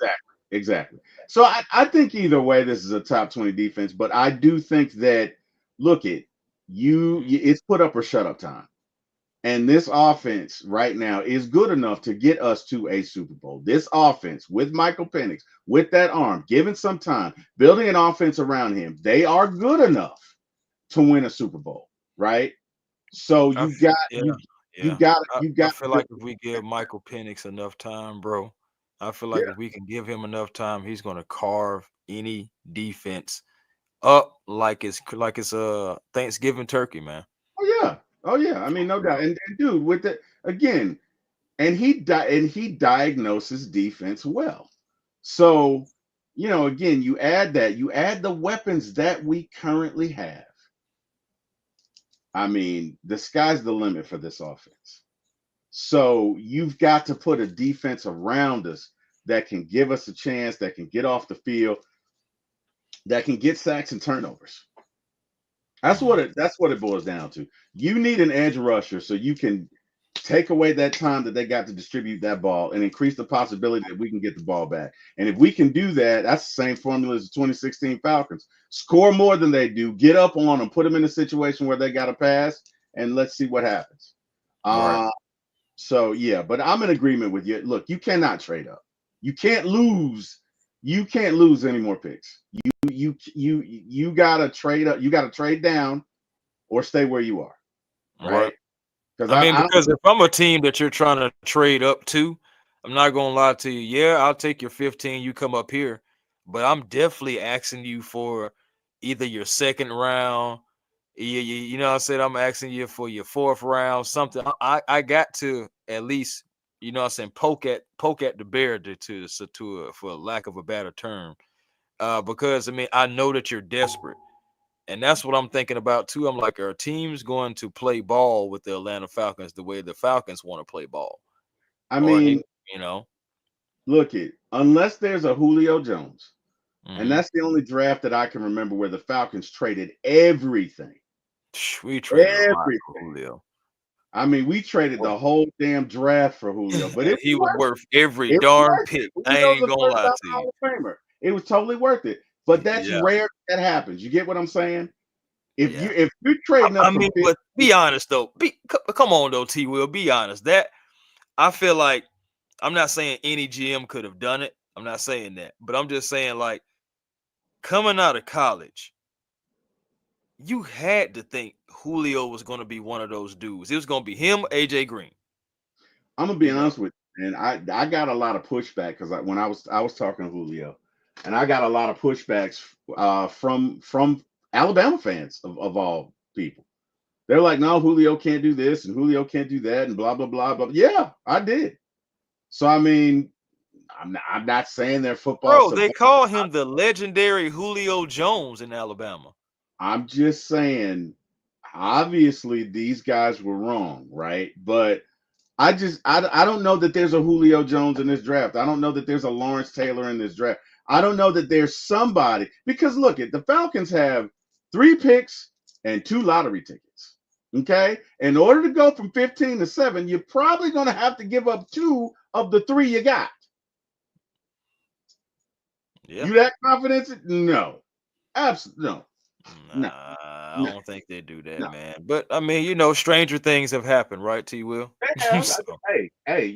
exactly. So I think either way, this is a top 20 defense, but I do think that look it, it's put up or shut up time. And this offense right now is good enough to get us to a Super Bowl. This offense with Michael Penix, with that arm, given some time, building an offense around him, they are good enough to win a Super Bowl, right? So I you feel, got yeah, you yeah. got I, you I got feel to like if we give Michael Penix enough time, bro, I feel yeah. like if we can give him enough time, he's gonna carve any defense up like it's a Thanksgiving turkey, man. Oh yeah. Oh yeah. I mean, no doubt. And dude, with the again, and he diagnoses defense well. So, again, you add the weapons that we currently have. I mean, the sky's the limit for this offense. So you've got to put a defense around us that can give us a chance, that can get off the field, that can get sacks and turnovers. Mhm. That's what it boils down to. You need an edge rusher so you can take away that time that they got to distribute that ball and increase the possibility that we can get the ball back. And if we can do that, that's the same formula as the 2016 Falcons. Score more than they do, get up on them, put them in a situation where they got to pass, and let's see what happens. Right. Uh, so yeah, but I'm in agreement with you. Look, you cannot trade up. You can't lose. You can't lose any more picks. You gotta trade up. You gotta trade down or stay where you are, Right. right? Because I mean, I don't. because if I'm a team that you're trying to trade up to, I'm not gonna lie to you. Yeah, I'll take your 15. You come up here, but I'm definitely asking you for either your second round. You know, what I said I'm asking you for your fourth round, something. I got to at least, what I'm saying, poke at the bear for a lack of a better term. Because I mean, I know that you're desperate. And that's what I'm thinking about too. I'm like, are teams going to play ball with the Atlanta Falcons the way the Falcons want to play ball? I Or they, mean, you know, look it. Unless there's a Julio Jones, and mhm. that's the only draft that I can remember where the Falcons traded everything, We traded a lot for everything. Julio. I mean, we traded the whole damn draft for Julio, but it And he was was worth worth every it. It was darn worth it. pick. I ain't Julio's even a gonna first lie time to you. Hall of Famer. It was totally worth it. But that's Yeah, rare that happens. You get what I'm saying? If yeah. you if you're trading I up from mean, pick, but be honest though. Come on though, T. Will. Be honest. That I feel like I'm not saying any GM could have done it. I'm not saying that, but I'm just saying like coming out of college, you had to think Julio was going to be one of those dudes. It was going to be him, AJ Green. I'm gonna be You know, honest with you. And I got a lot of pushback because when I was talking to Julio, and I got a lot of pushbacks from Alabama fans of all people. They're like, no, Julio can't do this and Julio can't do that and blah blah blah blah. Yeah, I did. So I mean, I'm not saying they're football Bro, they support. call him the legendary Julio Jones in Alabama. I'm just saying, obviously these guys were wrong, right? But I don't know that there's a Julio Jones in this draft. I don't know that there's a Lawrence Taylor in this draft. I don't know that there's somebody because look at the Falcons have 3 picks and 2 lottery tickets. Okay. In order to go from 15 to 7, you're probably going to have to give up 2 of the 3 you got. Yeah. You that confident? No. Absolutely no. No. Nah, I No. don't think they do that, No. man. But I mean, stranger things have happened, right, T-Will? They have. So, Hey,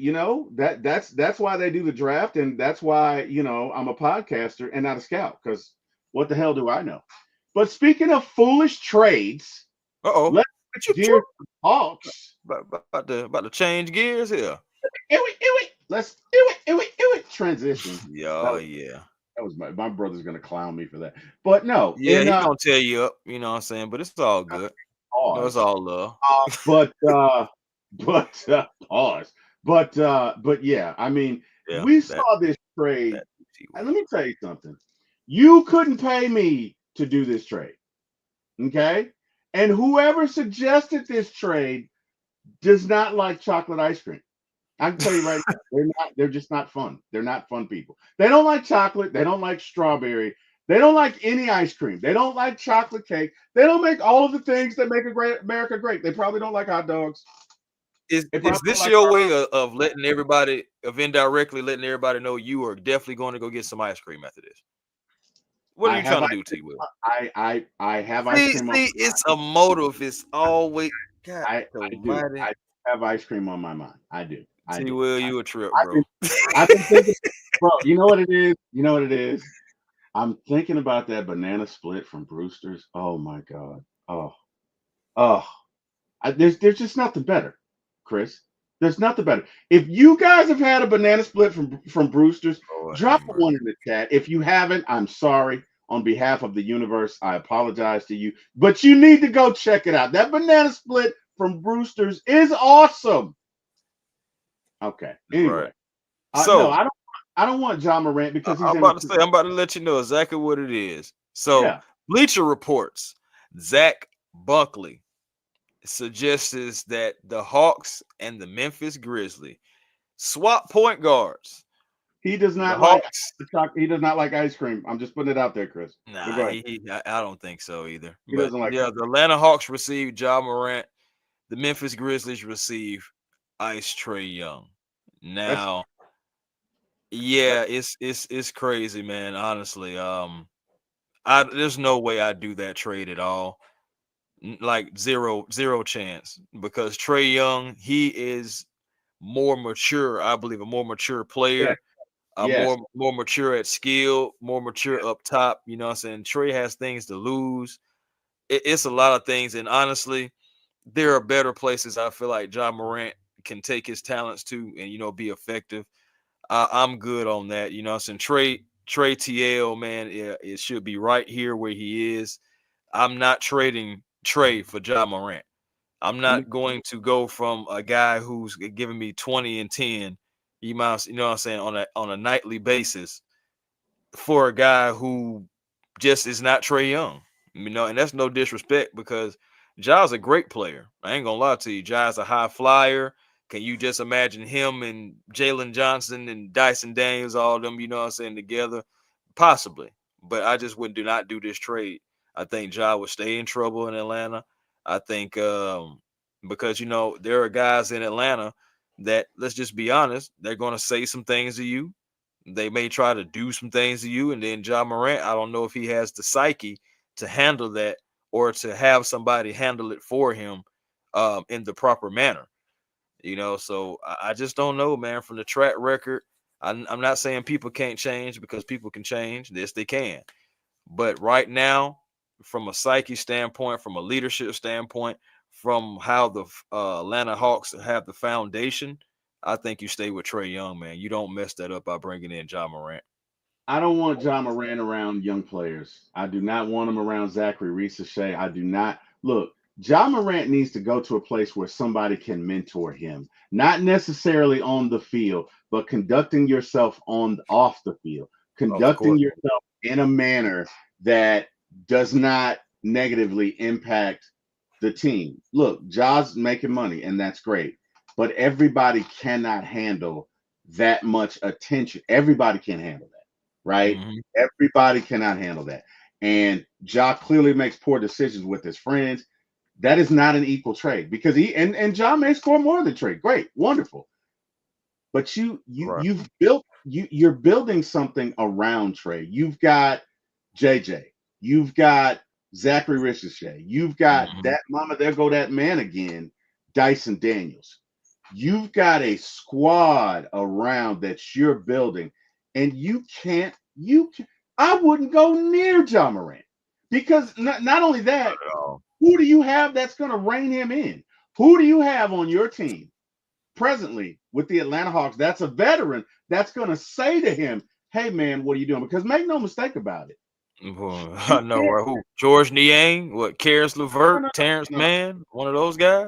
that's why they do the draft, and that's why I'm a podcaster and not a scout. Because what the hell do I know? But speaking of foolish trades, uh-oh. let's What you gear Hawks. about to change gears here? Let's transition. That Yeah, was yeah. that was my brother's gonna clown me for that. But no, Yeah, in he gonna tear you up, you know what I'm saying? But it's all good. It's pause. all love. But pause. But yeah, I mean, Yeah, we that saw this trade. that And T-Will. let me tell you something. You couldn't pay me to do this trade. Okay? And whoever suggested this trade does not like chocolate ice cream. I can tell you right now, they're just not fun. They're not fun people. They don't like chocolate, they don't like strawberry, they don't like any ice cream. They don't like chocolate cake. They don't make all of the things that make a great America great. They probably don't like hot dogs. They Is probably don't this like your way of letting everybody, of indirectly letting everybody know you are definitely going to go get some ice cream after this? What are I you have trying to ice do, T-Will? I have ice See, cream on see, it's a motive. It's always God I do. almighty. I have ice cream on my mind. I do. I do. T-Will, you a trip, I've bro. been I've been thinking, bro, you know what it is? You know what it is? I'm thinking about that banana split from Brewster's. Oh my God. Oh, oh. There's just nothing better, Chris. There's nothing better. If you guys have had a banana split from Brewster's, Lord have drop mercy. one in the chat. If you haven't, I'm sorry. On behalf of the universe, I apologize to you. But you need to go check it out. That banana split from Brewster's is awesome. Okay. Right. Anyway, no, So I don't want John Morant because he's I'm in a about to say, I'm about to let you know exactly what it is. So yeah. Bleacher Reports, Zach Buckley suggests that the Hawks and the Memphis Grizzlies swap point guards. He does The not like Hawks, he does not like ice cream. I'm just putting it out there, Chris. But nah, go ahead. I don't think so either. He But doesn't like yeah, the Atlanta Hawks receive Ja Morant. The Memphis Grizzlies receive Ice Trey Young. that's Now, yeah, it's crazy, man. Honestly, there's no way I do that trade at all. Like zero chance because Trey Young, he is more mature, I believe, a more mature yeah, player, yes. more mature at skill, more mature up top. You know what I'm saying? Trey has things to lose. It's a lot of things, and honestly, there are better places I feel like John Morant can take his talents to and be effective. I'm good on that. You know what I'm saying? Trey TL, man, it should be right here where he is. I'm not trading Trey for John Morant. I'm Let me not going to go from a guy who's giving me 20 and 10, you know what I'm saying, on a nightly basis for a guy who just is not Trey Young. And that's no disrespect because Ja's a great player. I ain't gonna lie to you. Ja's a high flyer. Can you just imagine him and Jalen Johnson and Dyson Daniels, all of them, you know what I'm saying, together? Possibly. But I just would do not do this trade. I think Ja would stay in trouble in Atlanta. I think because there are guys in Atlanta that, let's just be honest, they're gonna say some things to you. They may try to do some things to you, and then John Morant, I don't know if he has the psyche to handle that or to have somebody handle it for him in the proper manner. So I just don't know, man. From the track record, I'm not saying people can't change because people can change. Yes, they can. But right now, from a psyche standpoint, from a leadership standpoint, from how the Atlanta Hawks have the foundation, I think you stay with Trey Young, man. You don't mess that up by bringing in John Morant. I don't want John Moran around young players. I do not want him around Zachary Ricochet. I do not look. John Morant needs to go to a place where somebody can mentor him, not necessarily on the field, but conducting yourself on off the field, Off the conducting court. yourself in a manner that does not negatively impact the team. Look, Ja's making money, and that's great, but everybody cannot handle that much attention. Everybody can't handle that, right? Hmm. Everybody cannot handle that. And Ja clearly makes poor decisions with his friends. That is not an equal trade because and Ja may score more than Trey. Great, wonderful. But Right. you're building something around Trey. You've got JJ. You've got Zachary Ricochet. You've got Hmm. that mama, there go that man again, Dyson Daniels. You've got a squad around that you're building, and I wouldn't go near John Morant because not only that, Oh, who do you have that's going to rein him in? Who do you have on your team presently with the Atlanta Hawks that's a veteran that's going to say to him, hey, man, what are you doing? Because make no mistake about it. well, You I know, can't, right? Who? George Niang? What? Karis no, LeVert? no, Terrence no, Mann? One of those guys?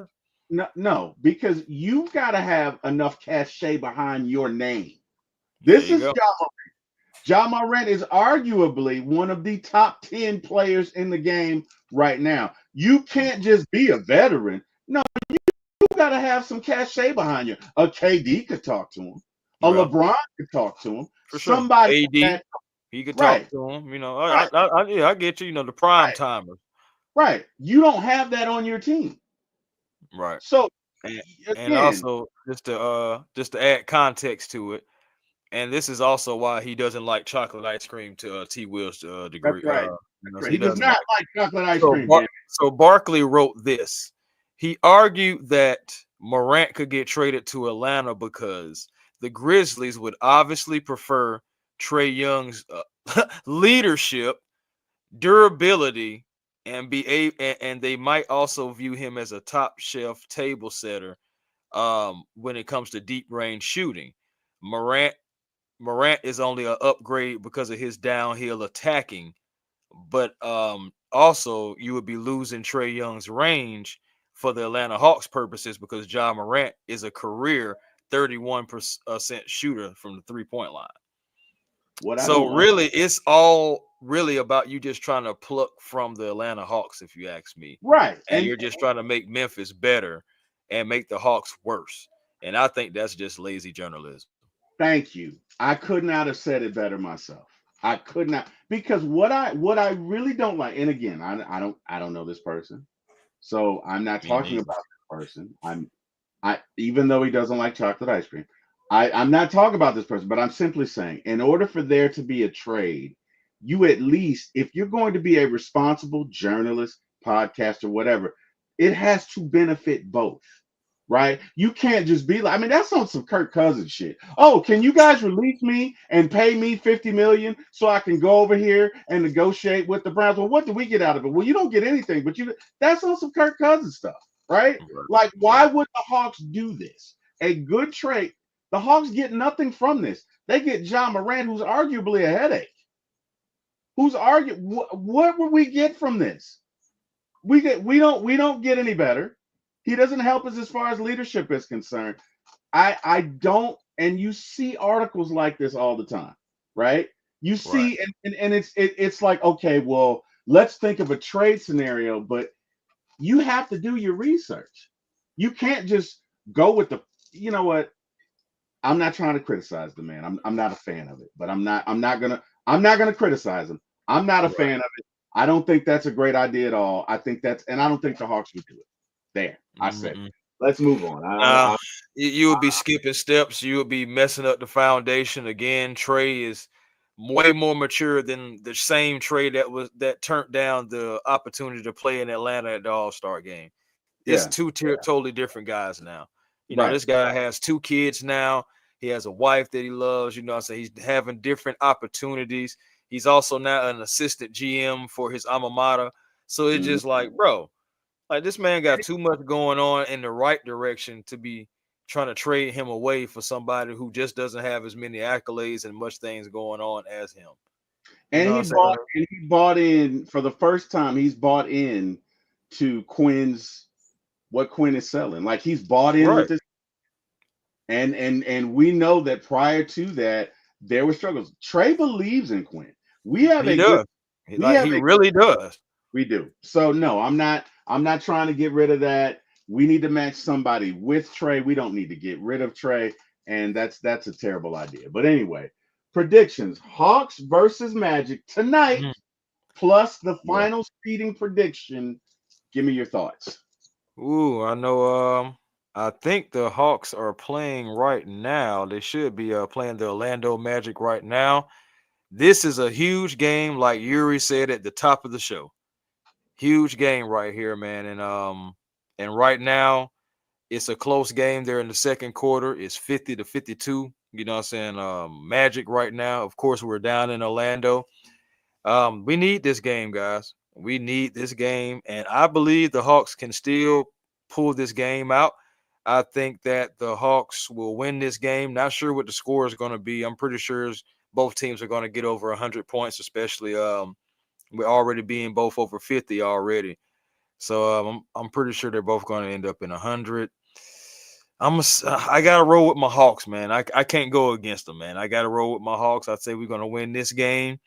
no, no, because you've got to have enough cachet behind your name. There This you is go. John Morant is arguably one of the top 10 players in the game right now. You can't just be a veteran. No, you got to have some cachet behind you. A KD could talk to him. A Well, LeBron could talk to him. for sure. Somebody AD, that he could talk right, to him. right, Yeah, I get you. The prime right, timers. right. You don't have that on your team. Right. So And and again, also just to add context to it, and this is also why he doesn't like chocolate ice cream to T-Will's that's degree. right. That's So right. he He does doesn't not like. like chocolate ice So cream, damn it. Barkley wrote this. He argued that Morant could get traded to Atlanta because the Grizzlies would obviously prefer Trey Young's leadership, durability, and and they might also view him as a top shelf table setter when it comes to deep range shooting. Morant Morant is only an upgrade because of his downhill attacking, but also you would be losing Trey Young's range for the Atlanta Hawks purposes because John Morant is a career 31% shooter from the 3-point line. What I So don't really, it's all really about you just trying to pluck from the Atlanta Hawks, if you ask me, right. and you're just trying to make Memphis better and make the Hawks worse. And I think that's just lazy journalism. Thank you. I could not have said it better myself. I could not because what I really don't like, and again, I don't know this person, so I'm not Me talking neither. about this person. I even though he doesn't like chocolate ice cream, I'm not talking about this person, but I'm simply saying, in order for there to be a trade, you at least, if you're going to be a responsible journalist, podcaster, whatever, it has to benefit both, right? You can't just be like, I mean, that's on some Kirk Cousins shit. Oh, can you guys release me and pay me 50 million so I can go over here and negotiate with the Browns? Well, what do we get out of it? Well, you don't get anything, but that's on some Kirk Cousins stuff, right? Right. Like, why Right. would the Hawks do this? A good trade. The Hawks get nothing from this. They get John Morant, who's arguably a headache. Who's arguing? What would we get from this? We don't get any better. He doesn't help us as far as leadership is concerned. I don't, and you see articles like this all the time, right? You Right. see, and it's like, okay, well, let's think of a trade scenario, but you have to do your research. You can't just go with the, you know what? I'm not trying to criticize the man. I'm not a fan of it, but I'm not gonna criticize him. I'm not a Right. fan of it. I don't think that's a great idea at all. And I don't think the Hawks would do it. There, I said it. Mm-mm. Let's move on. Nah, you would be skipping steps. You would be messing up the foundation again. Trey is way more mature than the same Trey that turned down the opportunity to play in Atlanta at the All Star game. It's Yeah, two totally different guys now. right. This guy has 2 kids now. He has a wife that he loves. So he's having different opportunities. He's also now an assistant GM for his alma mater. So it's Mhm. just like, bro, like this man got too much going on in the right direction to be trying to trade him away for somebody who just doesn't have as many accolades and much things going on as him. You know And what I'm saying? he bought in for the first time. He's bought in to Quinn's what Quinn is selling. Like he's bought in with Right. this, and we know that prior to that there were struggles. Trey believes in Quinn. We have He a good does. we have He a good really does. we do. So no, I'm not trying to get rid of that. We need to match somebody with Trey. We don't need to get rid of Trey, and that's a terrible idea. But anyway, predictions: Hawks versus Magic tonight, Mm. plus the Yeah. final seeding prediction. Give me your thoughts. Ooh, I know. I think the Hawks are playing right now. They should be playing the Orlando Magic right now. This is a huge game, like Yuri said at the top of the show. Huge game right here, man. And right now it's a close game there in the second quarter. It's 50-52. You know what I'm saying? Magic right now. Of course, we're down in Orlando. We need this game, guys. We need this game, and I believe the Hawks can still pull this game out. I think that the Hawks will win this game. Not sure what the score is going to be. I'm pretty sure both teams are going to get over 100 points, especially we're already being both over 50 already. So I'm pretty sure they're both going to end up in 100. I gotta roll with my Hawks, man. I can't go against them, man. I gotta roll with my Hawks. I'd say we're gonna win this game.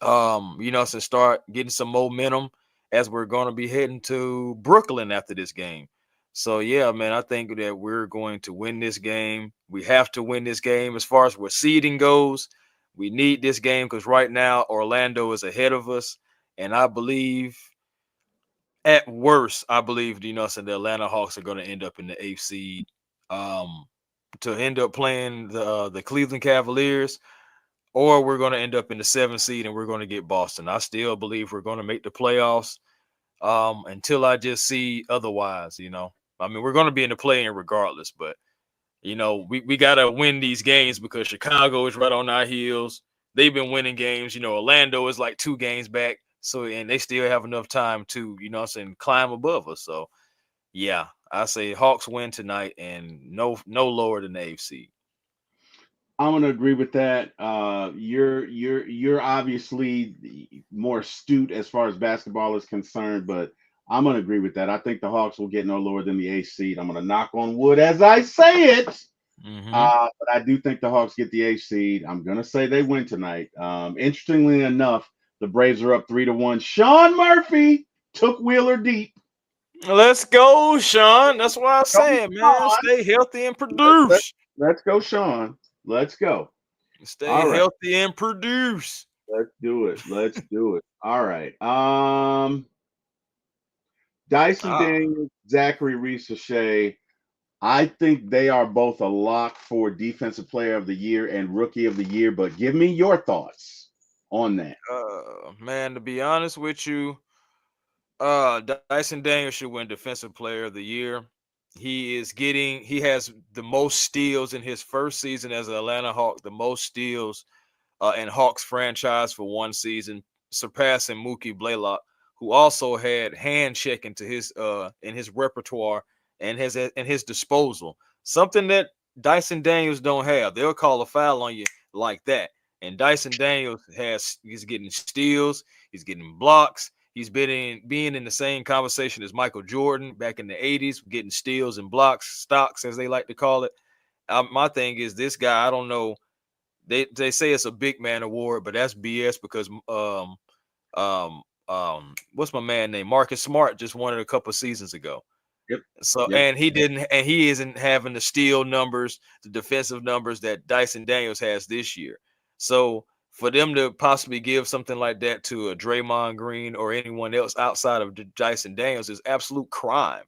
To start getting some momentum as we're going to be heading to Brooklyn after this game. So yeah, man, I think that we're going to win this game. We have to win this game as far as where seeding goes. We need this game because right now Orlando is ahead of us, and I believe at worst, I believe so the Atlanta Hawks are going to end up in the eighth seed. Um, to end up playing the Cleveland Cavaliers, or we're going to end up in the seventh seed and we're going to get Boston. I still believe we're going to make the playoffs until I just see otherwise. I mean, we're going to be in the play-in regardless, but we got to win these games because Chicago is right on our heels. They've been winning games. Orlando is like 2 games back, so and they still have enough time to climb above us. So yeah, I say Hawks win tonight and no lower than the eighth seed. I'm gonna agree with that. You're obviously more astute as far as basketball is concerned, but I'm gonna agree with that. I think the Hawks will get no lower than the eighth seed. I'm gonna knock on wood as I say it. Mm-hmm. But I do think the Hawks get the eighth seed. I'm gonna say they win tonight. Interestingly enough, the Braves are up 3-1. Sean Murphy took Wheeler deep. Let's go, Sean. That's why I'm Go, saying, man, Sean. stay healthy and Let, let, produce. let's go, Sean. Let's go. Stay All right. healthy and produce. Let's do it. Let's do it. All right. Dyson Ah, Daniels, Zachary Reese-Shea. I think they are both a lock for Defensive Player of the Year and Rookie of the Year. But give me your thoughts on that. man, to be honest with you, Dyson Daniels should win Defensive Player of the Year. He has the most steals in his first season as an Atlanta Hawk, the most steals in Hawks franchise for one season, surpassing Mookie Blaylock, who also had hand checking to his in his repertoire and his in his disposal. Something that Dyson Daniels don't have. They'll call a foul on you like that. And Dyson Daniels he's getting steals, he's getting blocks. He's being in the same conversation as Michael Jordan back in the 80s, getting steals and blocks, stocks as they like to call it. My thing is this guy, I don't know, they say it's a big man award, but that's BS because what's my man name? Marcus Smart just won it a couple seasons ago. Yep. So Yep. and he isn't having the steal numbers, the defensive numbers that Dyson Daniels has this year. So for them to possibly give something like that to a Draymond Green or anyone else outside of Dyson Daniels is absolute crime,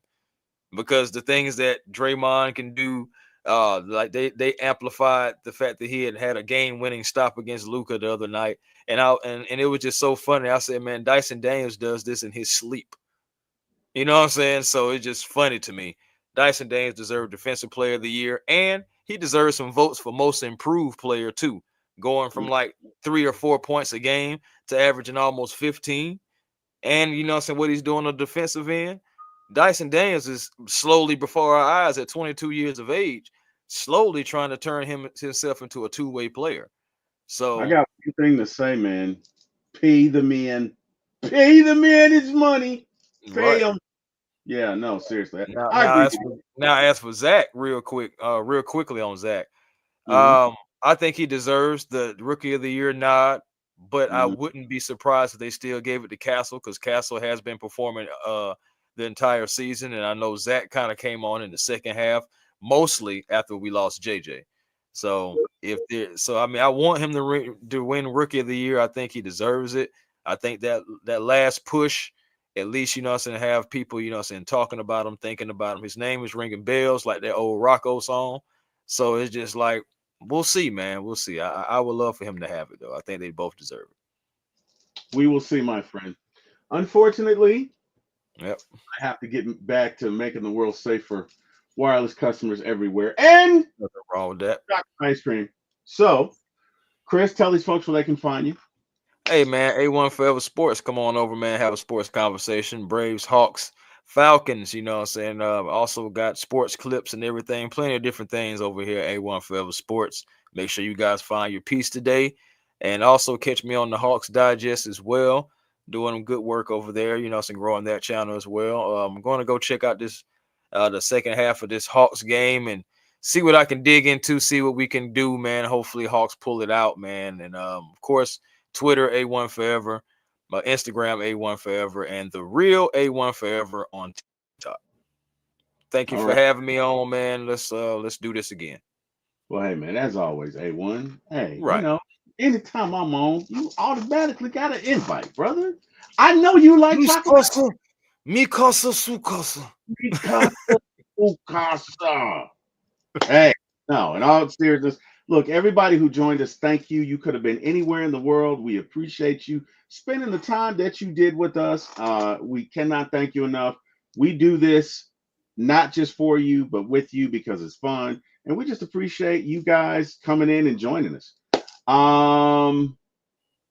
because the things that Draymond can do, like they amplified the fact that he had a game-winning stop against Luka the other night, and it was just so funny. I said, man, Dyson Daniels does this in his sleep. You know what I'm saying? So it's just funny to me. Dyson Daniels deserved Defensive Player of the Year, and he deserves some votes for Most Improved Player too, going from like 3 or 4 points a game to averaging almost 15. And what I'm saying, what he's doing on the defensive end. Dyson Daniels is slowly before our eyes at 22 years of age, slowly trying to turn himself into a two-way player. I So got one thing to say, man. Pay the men. Pay the men his money. Pay right him. Yeah, no, seriously. now, I agree with now as for Zach, real quickly on Zach. you. Hmm. I think he deserves the Rookie of the Year nod, but I Hmm. wouldn't be surprised if they still gave it to Castle because Castle has been performing the entire season, and I know Zach kind of came on in the second half, mostly after we lost JJ. So I mean, I want him to win Rookie of the Year. I think he deserves it. I think that last push, at least what I'm saying, have people what I'm saying talking about him, thinking about him. His name is ringing bells like that old Rocco song. So it's just like we'll see, man. We'll see. I would love for him to have it though. I think they both deserve We will see, my friend. Unfortunately, it. Yep. I have to get back to making the world safe for wireless customers everywhere and Nothing wrong with that. chocolate ice cream. So, Chris, tell these folks where they can find you. Hey man, A1 Forever Sports. Come on over, man. Have a sports conversation. Braves, Hawks, Falcons, what I'm saying. Also got sports clips and everything. Plenty of different things over here at A1 Forever Sports. Make sure you guys find your piece today. And also catch me on the Hawks Digest as well. Doing good work over there, some growing that channel as well. I'm going to go check out this the second half of this Hawks game and see what I can dig into, see what we can do, man. Hopefully Hawks pull it out, man. And of course, Twitter A1 Forever, my Instagram A1 Forever, and the real A1 Forever on TikTok. Thank you All for right. having me on, man. Let's do this again. Well, hey, man, as always, A1. Hey, Right. anytime I'm on, you automatically got an invite, brother. I know you like Miss chocolate. Casa, mi casa, su casa. Picasa, Picasa. Hey, no, in all seriousness, look, everybody who joined us, thank you. You could have been anywhere in the world. We appreciate you spending the time that you did with us. We cannot thank you enough. We do this not just for you, but with you because it's fun. And we just appreciate you guys coming in and joining us. Um,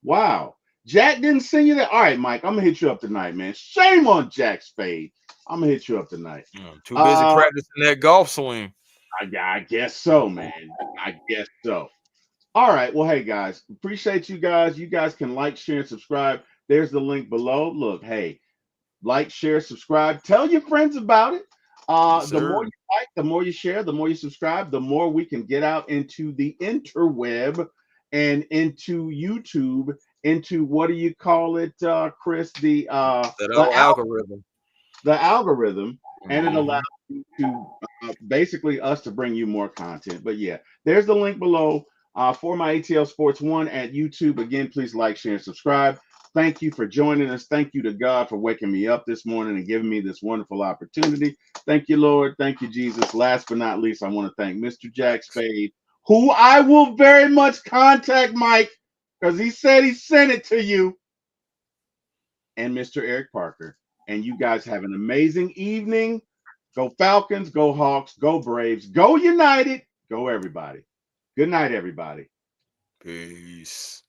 wow. Jack didn't send you that. All right, Mike, I'm gonna hit you up tonight, man. Shame on Jack Spade. I'm gonna hit you up tonight. Too busy Uh, practicing that golf swing. I guess so, man. I guess so. All right. Well, hey guys, appreciate you guys. You guys can like, share, and subscribe. There's the link below. Look, hey, like, share, subscribe. Tell your friends about it. Yes, The more sir. you like, the more you share, the more you subscribe, the more we can get out into the interweb and into YouTube, into what do you call it, Chris? That The old algorithm. the algorithm, and it allows Hmm. you to basically us to bring you more content. But yeah, there's the link below for my ATL Sports One at YouTube. Again, please like, share, and subscribe. Thank you for joining us. Thank you to God for waking me up this morning and giving me this wonderful opportunity. Thank you, Lord. Thank you, Jesus. Last but not least, I want to thank Mr. Jack Spade, who I will very much contact, Mike, because he said he sent it to you, and Mr. Eric Parker. And you guys have an amazing evening. Go Falcons, go Hawks, go Braves, go United, go everybody. Good night, everybody. Peace.